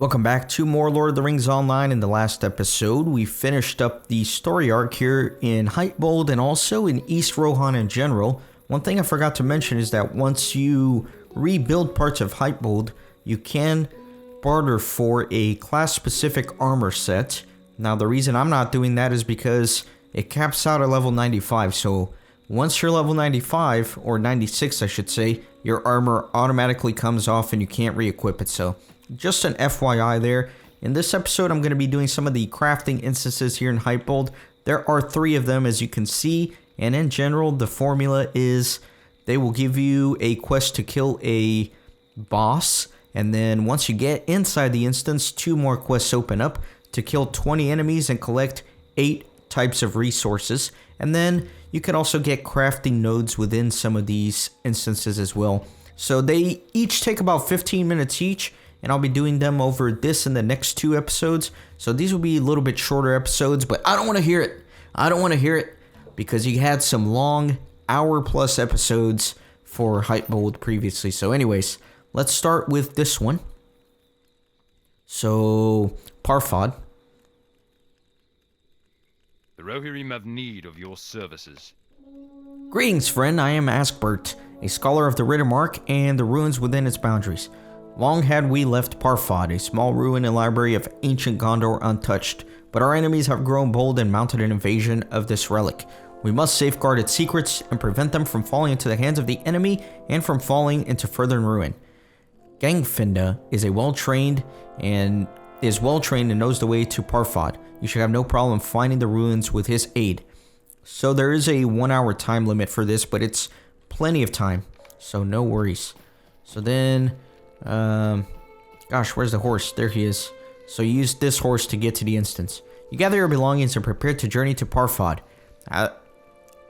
Welcome back to more Lord of the Rings Online. In the last episode, we finished up the story arc here in Hytbold and also in East Rohan in general. One thing I forgot to mention is that once you rebuild parts of Hytbold, you can barter for a class-specific armor set. Now, the reason I'm not doing that is because it caps out at level 95, so once you're level 95, or 96 I should say, your armor automatically comes off and you can't re-equip it, so just an FYI there. In this episode, I'm going to be doing some of the crafting instances here in Hytbold. There are 3 of them, as you can see, and in general, the formula is they will give you a quest to kill a boss, and then once you get inside the instance, 2 more quests open up to kill 20 enemies and collect 8 types of resources, and then you can also get crafting nodes within some of these instances as well. So they each take about 15 minutes each, and I'll be doing them over this and the next 2 episodes. So these will be a little bit shorter episodes, but I don't want to hear it. I don't want to hear it because you had some long hour-plus episodes for Hytbold previously. So anyways, let's start with this one. So, Parfod. The Rohirrim have need of your services. Greetings, friend. I am Askbert, a scholar of the Rittermark and the ruins within its boundaries. Long had we left Parfod, a small ruin and library of ancient Gondor, untouched, but our enemies have grown bold and mounted an invasion of this relic. We must safeguard its secrets and prevent them from falling into the hands of the enemy and from falling into further ruin. Gangfinda is well-trained and knows the way to Parfod. You should have no problem finding the ruins with his aid. So there is a 1-hour time limit for this, but it's plenty of time, so no worries. So then, gosh, where's the horse? There he is. So you use this horse to get to the instance. You gather your belongings and prepare to journey to Parfod.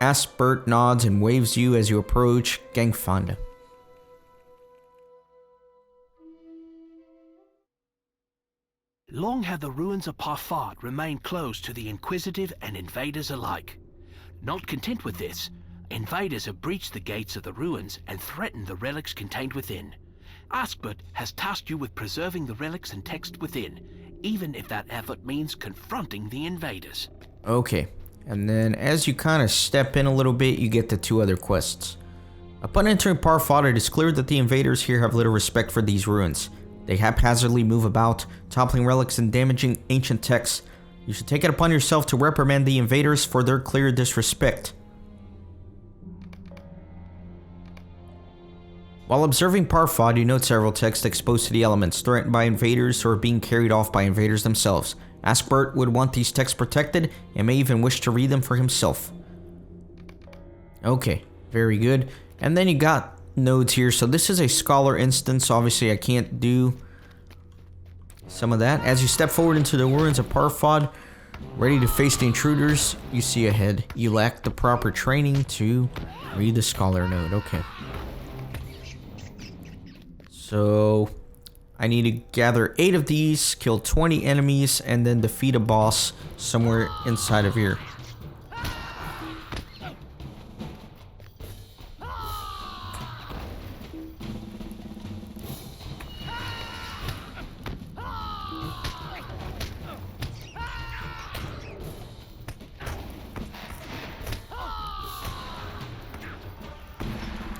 Aspert nods and waves you as you approach Gangfinda. Long have the ruins of Parfod remained closed to the inquisitive and invaders alike. Not content with this, invaders have breached the gates of the ruins and threatened the relics contained within. Askbert has tasked you with preserving the relics and text within, even if that effort means confronting the invaders. Okay, and then as you kind of step in a little bit, you get the 2 other quests. Upon entering Parfod, it is clear that the invaders here have little respect for these ruins. They haphazardly move about, toppling relics and damaging ancient texts. You should take it upon yourself to reprimand the invaders for their clear disrespect. While observing Parfod, you note several texts exposed to the elements, threatened by invaders or being carried off by invaders themselves. Askbert would want these texts protected and may even wish to read them for himself. Okay, very good. And then you got nodes here. So this is a scholar instance. Obviously, I can't do some of that. As you step forward into the ruins of Parfod, ready to face the intruders you see ahead. You lack the proper training to read the scholar node. Okay. So, I need to gather 8 of these, kill 20 enemies, and then defeat a boss somewhere inside of here.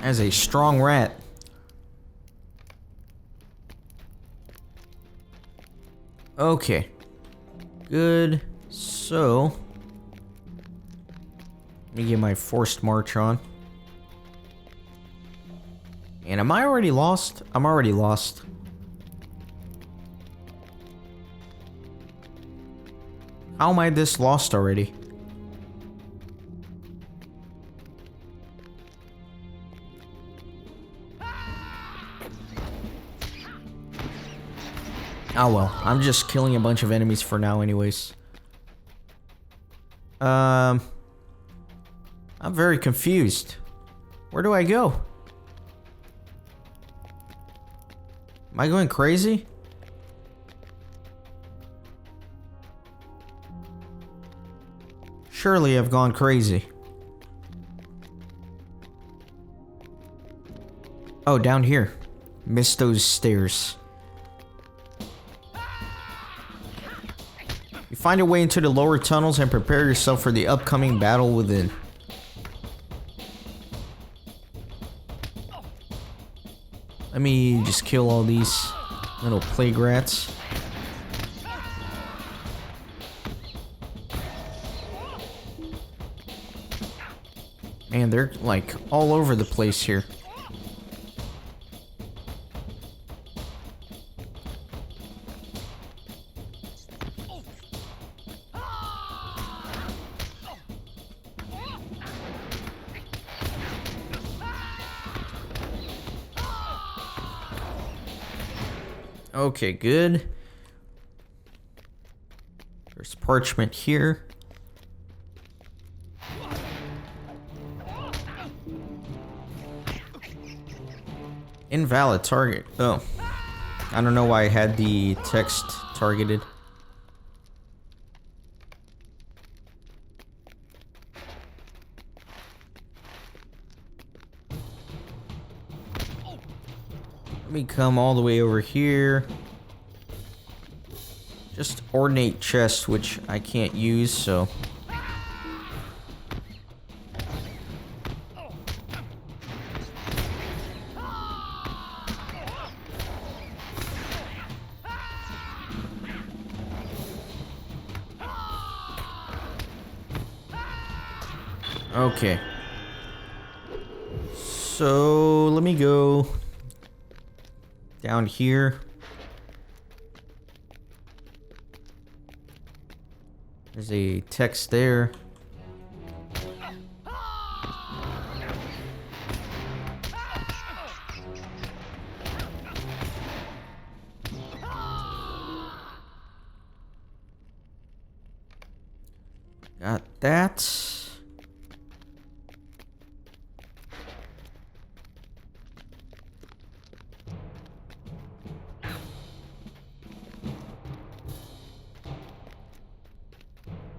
As a strong rat. Okay, good. So, let me get my forced march on. And am I already lost? I'm already lost. How am I this lost already? Oh well, I'm just killing a bunch of enemies for now anyways. I'm very confused. Where do I go? Am I going crazy? Surely I've gone crazy. Oh, down here. Missed those stairs. Find a way into the lower tunnels and prepare yourself for the upcoming battle within. Let me just kill all these little plague rats. Man, they're like all over the place here. Okay, good. There's parchment here. Invalid target. Oh. I don't know why I had the text targeted. Let me come all the way over here. Just ornate chest, which I can't use, so. Okay. So, let me go down here. There's a text there. Got that.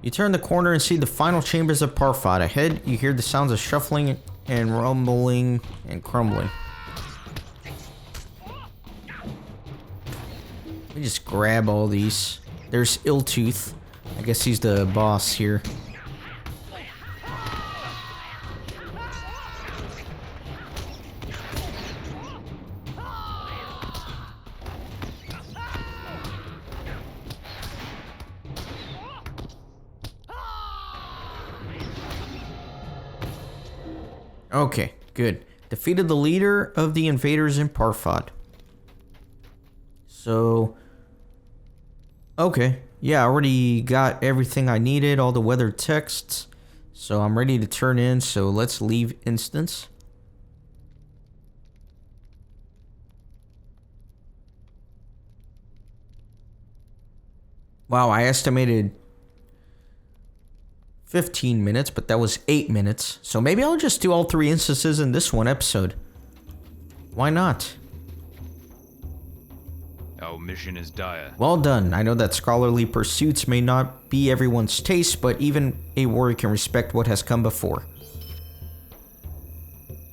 You turn the corner and see the final chambers of Parfod. Ahead, you hear the sounds of shuffling and rumbling and crumbling. Let me just grab all these. There's Illtooth. I guess he's the boss here. Okay, good. Defeated the leader of the invaders in Parfod. So, okay. Yeah, I already got everything I needed, all the weathered texts. So I'm ready to turn in, so let's leave instance. Wow, I estimated 15 minutes, but that was 8 minutes. So maybe I'll just do all 3 instances in this one episode. Why not? Our mission is dire. Well done. I know that scholarly pursuits may not be everyone's taste, but even a warrior can respect what has come before.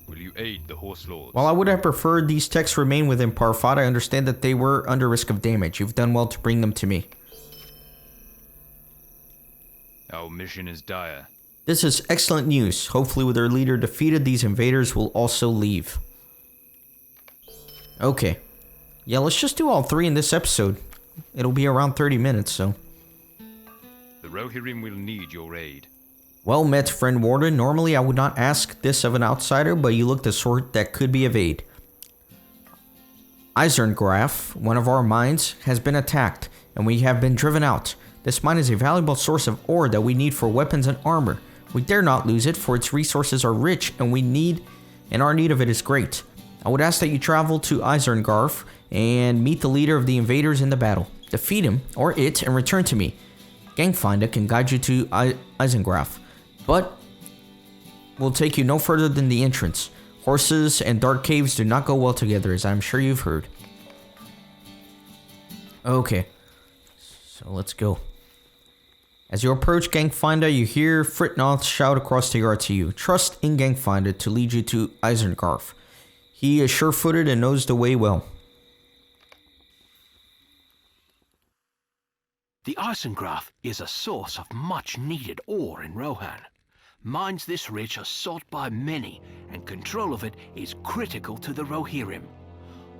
Will you aid the Horse Lords? While I would have preferred these texts remain within Parfod, I understand that they were under risk of damage. You've done well to bring them to me. Our mission is dire. This is excellent news. Hopefully with their leader defeated, these invaders will also leave. Okay. Yeah, let's just do all 3 in this episode. It'll be around 30 minutes, so. The Rohirrim will need your aid. Well met, friend Warden. Normally I would not ask this of an outsider, but you look the sort that could be of aid. Isengard, one of our mines, has been attacked, and we have been driven out. This mine is a valuable source of ore that we need for weapons and armor. We dare not lose it, for its resources are rich, and our need of it is great. I would ask that you travel to Isengard and meet the leader of the invaders in the battle. Defeat him, or it, and return to me. Gangfinder can guide you to Isengard, but will take you no further than the entrance. Horses and dark caves do not go well together, as I'm sure you've heard. Okay, so let's go. As you approach Gangfinder, you hear Fritnoth shout across the yard to you. Trust in Gangfinder to lead you to Isengard. He is sure-footed and knows the way well. The Eisengraf is a source of much-needed ore in Rohan. Mines this rich are sought by many, and control of it is critical to the Rohirrim.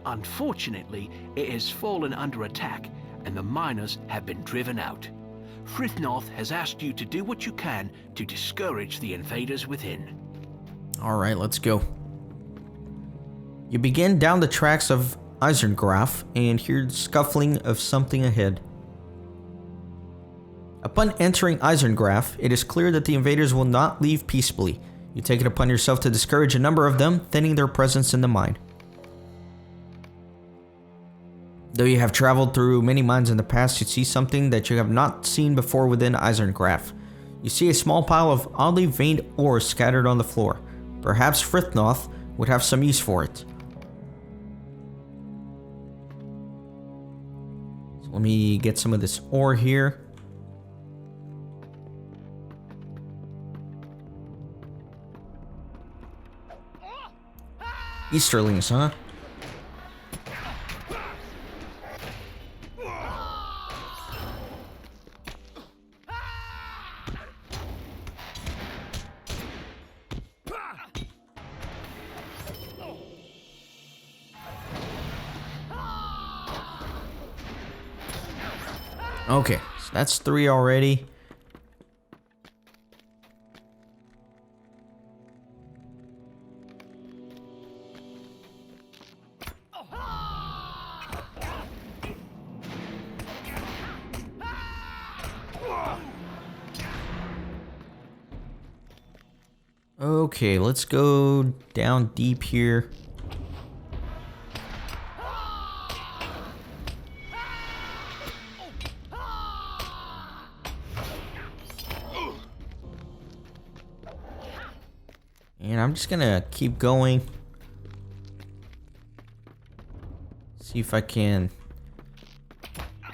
Unfortunately, it has fallen under attack, and the miners have been driven out. Frithnoth has asked you to do what you can to discourage the invaders within. Alright, let's go. You begin down the tracks of Eisengraf and hear the scuffling of something ahead. Upon entering Eisengraf, it is clear that the invaders will not leave peaceably. You take it upon yourself to discourage a number of them, thinning their presence in the mine. Though you have traveled through many mines in the past, you see something that you have not seen before within Eisengraf. You see a small pile of oddly veined ore scattered on the floor. Perhaps Frithnoth would have some use for it. So let me get some of this ore here. Easterlings, huh? Okay, so that's 3 already. Okay, let's go down deep here. And I'm just gonna keep going. See if I can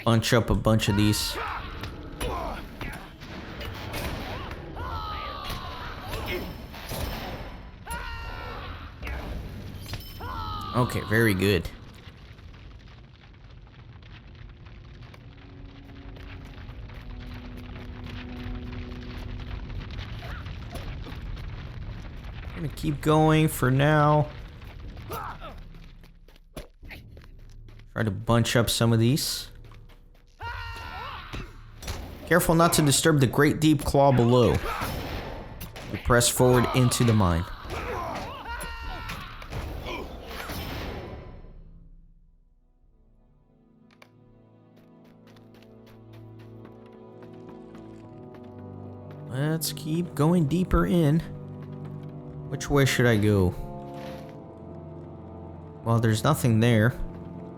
bunch up a bunch of these. Okay, very good. I'm gonna keep going for now. Try to bunch up some of these. Careful not to disturb the great deep claw below. You press forward into the mine. Let's keep going deeper in. Which way should I go? Well, there's nothing there.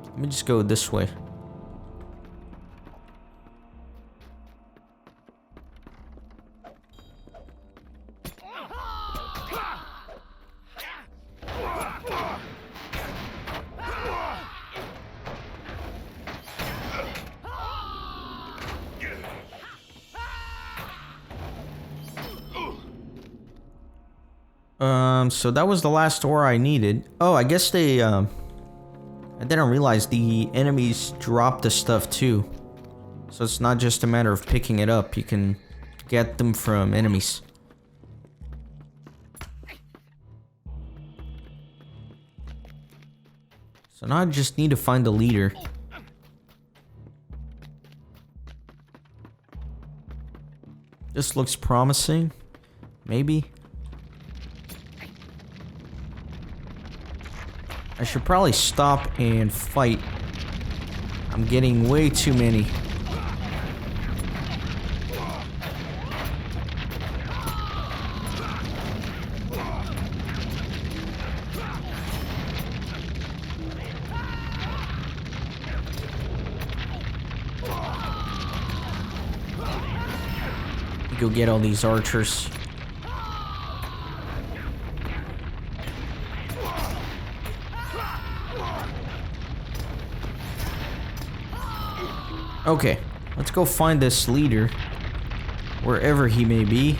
Let me just go this way. So that was the last ore I needed. Oh, I guess they, I didn't realize the enemies drop the stuff too. So it's not just a matter of picking it up. You can get them from enemies. So now I just need to find the leader. This looks promising. Maybe. I should probably stop and fight. I'm getting way too many. Go get all these archers. Okay, let's go find this leader, wherever he may be.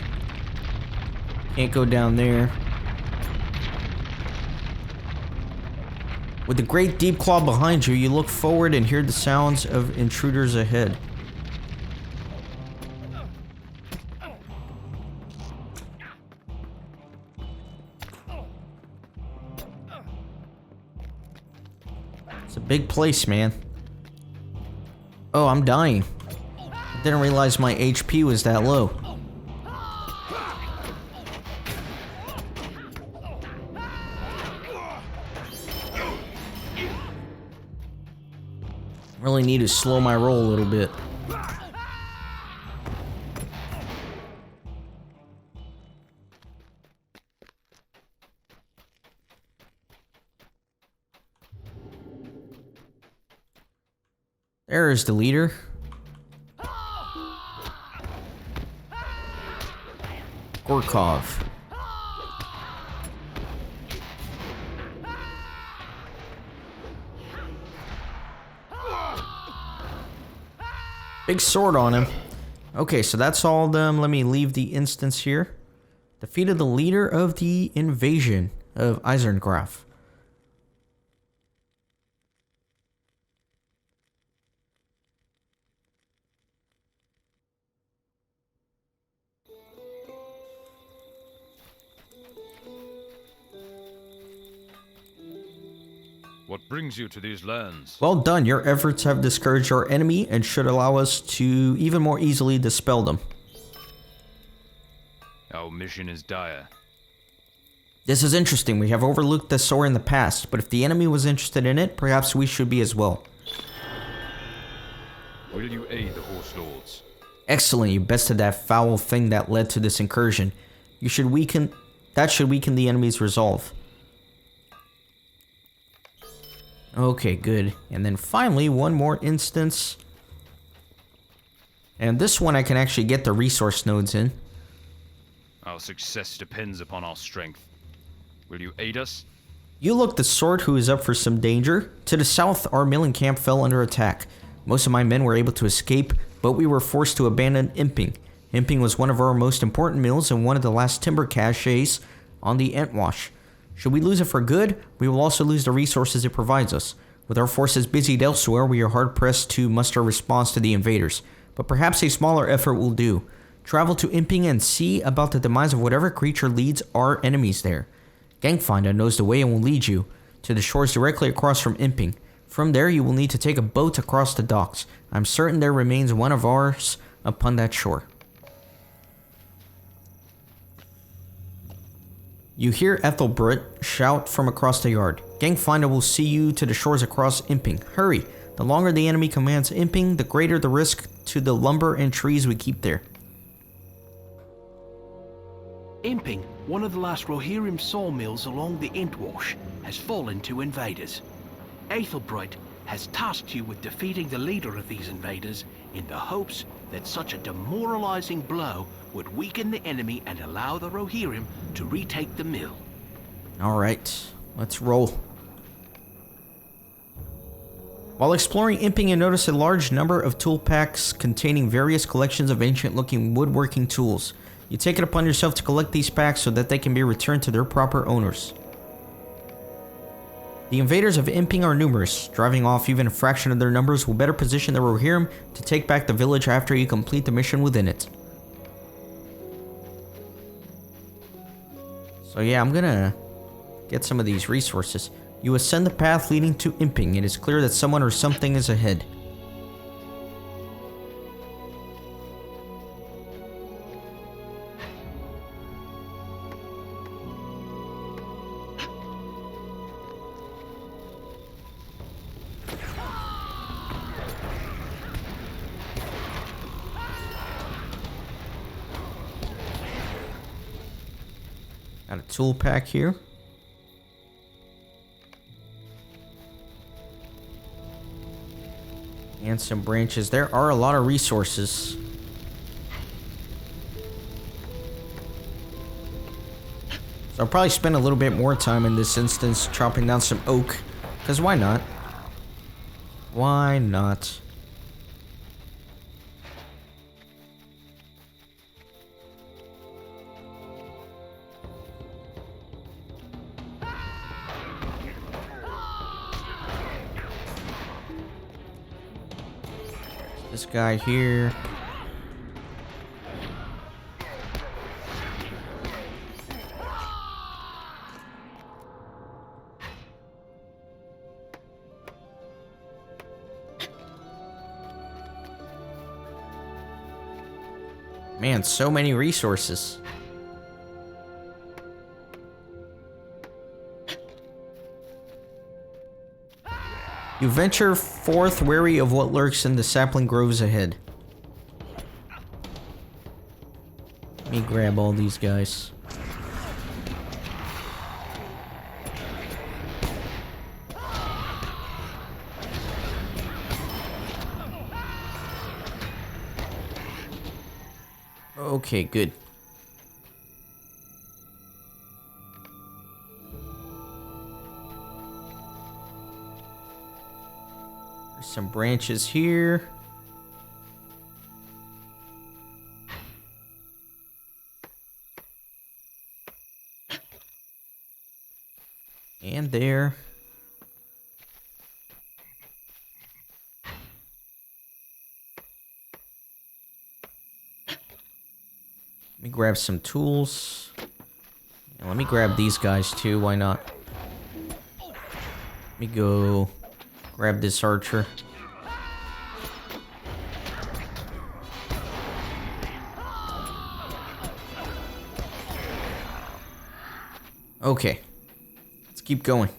Can't go down there. With the great deep claw behind you, you look forward and hear the sounds of intruders ahead. It's a big place, man. Oh, I'm dying. I didn't realize my HP was that low. Really need to slow my roll a little bit. There is the leader. Gorkov. Big sword on him. Okay, so that's all of them. Let me leave the instance here. Defeated the leader of the invasion of Eisengraf. What brings you to these lands? Well done. Your efforts have discouraged our enemy and should allow us to even more easily dispel them. Our mission is dire. This is interesting. We have overlooked the sword in the past, but if the enemy was interested in it, perhaps we should be as well. Will you aid the Horse Lords? Excellent. You bested that foul thing that led to this incursion. That should weaken the enemy's resolve. Okay, good. And then finally, one more instance. And this one I can actually get the resource nodes in. Our success depends upon our strength. Will you aid us? You look the sort who is up for some danger. To the south, our milling camp fell under attack. Most of my men were able to escape, but we were forced to abandon Imping. Imping was one of our most important mills and one of the last timber caches on the Entwash. Should we lose it for good, we will also lose the resources it provides us. With our forces busied elsewhere, we are hard-pressed to muster a response to the invaders, but perhaps a smaller effort will do. Travel to Imping and see about the demise of whatever creature leads our enemies there. Gangfinder knows the way and will lead you to the shores directly across from Imping. From there, you will need to take a boat across the docks. I'm certain there remains one of ours upon that shore. You hear Ethelbert shout from across the yard. Gangfinder will see you to the shores across Imping. Hurry! The longer the enemy commands Imping, the greater the risk to the lumber and trees we keep there. Imping, one of the last Rohirrim sawmills along the Entwash, has fallen to invaders. Ethelbert has tasked you with defeating the leader of these invaders in the hopes that such a demoralizing blow would weaken the enemy and allow the Rohirrim to retake the mill. Alright, let's roll. While exploring Imping, you notice a large number of tool packs containing various collections of ancient-looking woodworking tools. You take it upon yourself to collect these packs so that they can be returned to their proper owners. The invaders of Imping are numerous. Driving off even a fraction of their numbers will better position the Rohirrim to take back the village after you complete the mission within it. So yeah, I'm gonna get some of these resources. You ascend the path leading to Imping. It is clear that someone or something is ahead. Got a tool pack here. And some branches. There are a lot of resources. So I'll probably spend a little bit more time in this instance chopping down some oak. Because why not? Why not? This guy here. Man, so many resources. You venture forth wary of what lurks in the sapling groves ahead. Let me grab all these guys. Okay, good. There's some branches here. And there. Let me grab some tools. And let me grab these guys too, why not? Let me go grab this archer. Okay. Let's keep going.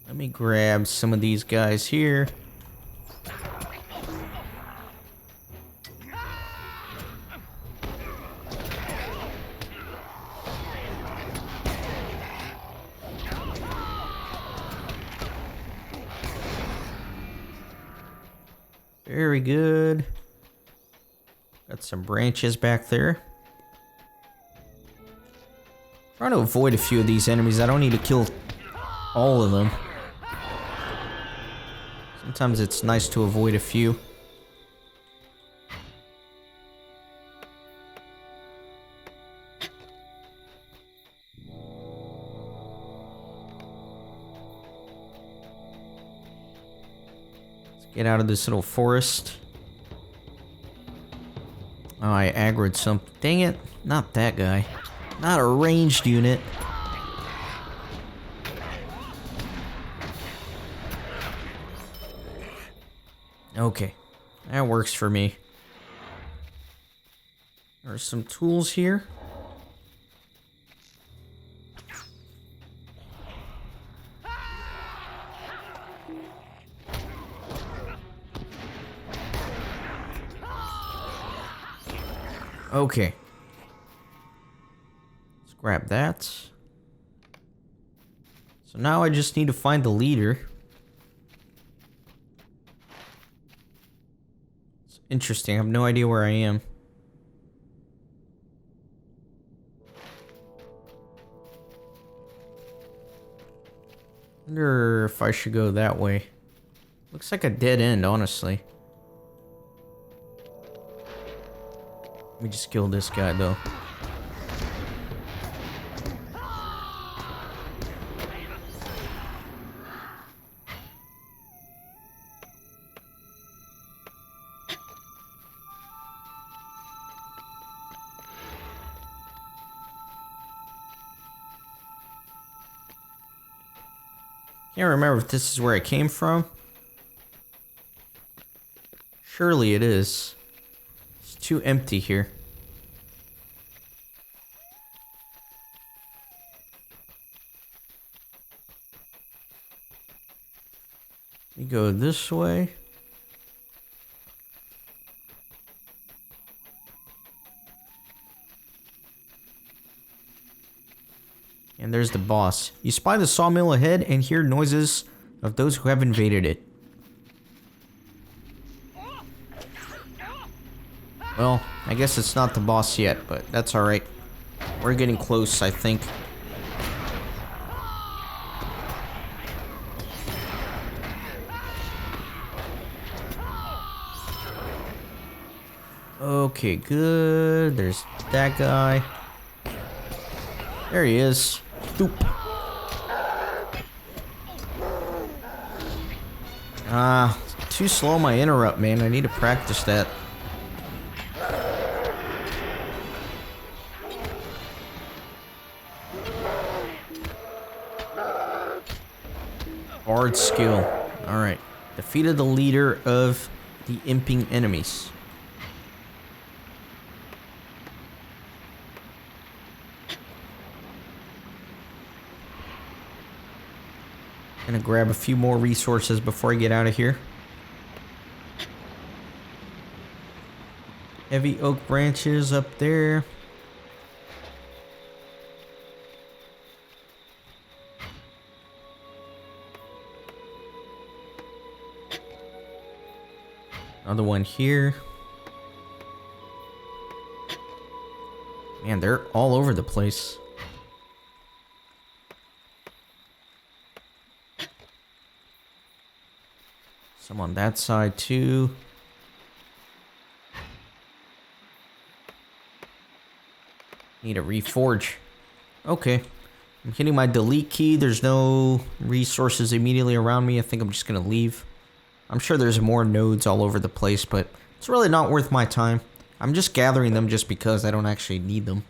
Let me grab some of these guys here. Very good. Got some branches back there. Trying to avoid a few of these enemies. I don't need to kill all of them. Sometimes it's nice to avoid a few. Let's get out of this little forest. Oh, I aggroed some. Dang it. Not that guy. Not a ranged unit. Okay, that works for me. There's some tools here. Okay. Let's grab that. So now I just need to find the leader. Interesting, I have no idea where I am. Wonder if I should go that way. Looks like a dead end, honestly. Let me just kill this guy, though. Can't remember if this is where I came from. Surely it is. It's too empty here. You go this way. And there's the boss. You spy the sawmill ahead and hear noises of those who have invaded it. Well, I guess it's not the boss yet, but that's alright. We're getting close, I think. Okay, good. There's that guy. There he is. Boop. Too slow my interrupt, man. I need to practice that. Bard skill. Alright. Defeated the leader of the imping enemies. Gonna grab a few more resources before I get out of here. Heavy oak branches up there. Another one here. Man, they're all over the place. Some on that side too. Need a reforge. Okay. I'm hitting my delete key. There's no resources immediately around me. I think I'm just gonna leave. I'm sure there's more nodes all over the place, but it's really not worth my time. I'm just gathering them just because I don't actually need them.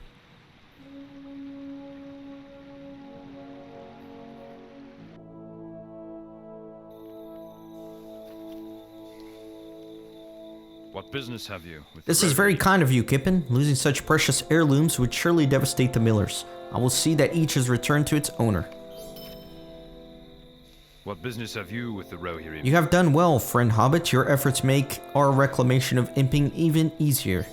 What business have you with This is very kind of you, Kippen. Losing such precious heirlooms would surely devastate the millers. I will see that each is returned to its owner. What business have you with the Rohirrim? You have done well, friend Hobbit. Your efforts make our reclamation of imping even easier.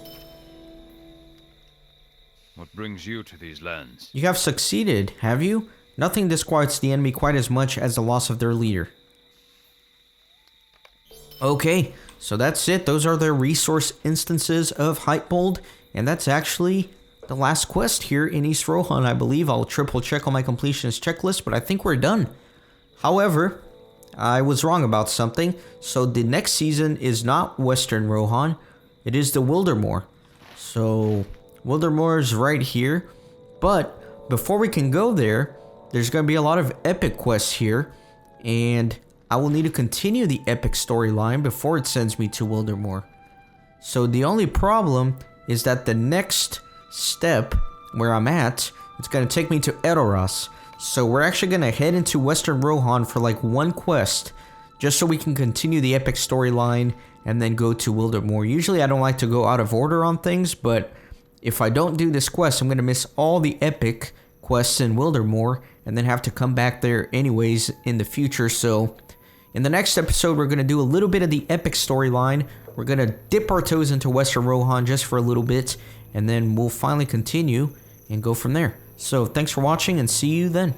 What brings you to these lands? You have succeeded, have you? Nothing disquiets the enemy quite as much as the loss of their leader. Okay, so that's it. Those are the resource instances of Hytbold, and that's actually the last quest here in East Rohan, I believe. I'll triple check on my completionist checklist, but I think we're done. However, I was wrong about something. So the next season is not Western Rohan. It is the Wildermoor. So Wildermoor is right here. But before we can go there, there's going to be a lot of epic quests here. And I will need to continue the epic storyline before it sends me to Wildermoor. So the only problem is that the next step where I'm at, it's going to take me to Edoras. So we're actually going to head into Western Rohan for like one quest, just so we can continue the epic storyline and then go to Wildermoor. Usually I don't like to go out of order on things, but if I don't do this quest, I'm going to miss all the epic quests in Wildermoor and then have to come back there anyways in the future. So in the next episode, we're going to do a little bit of the epic storyline. We're going to dip our toes into Western Rohan just for a little bit, and then we'll finally continue and go from there. So thanks for watching, and see you then.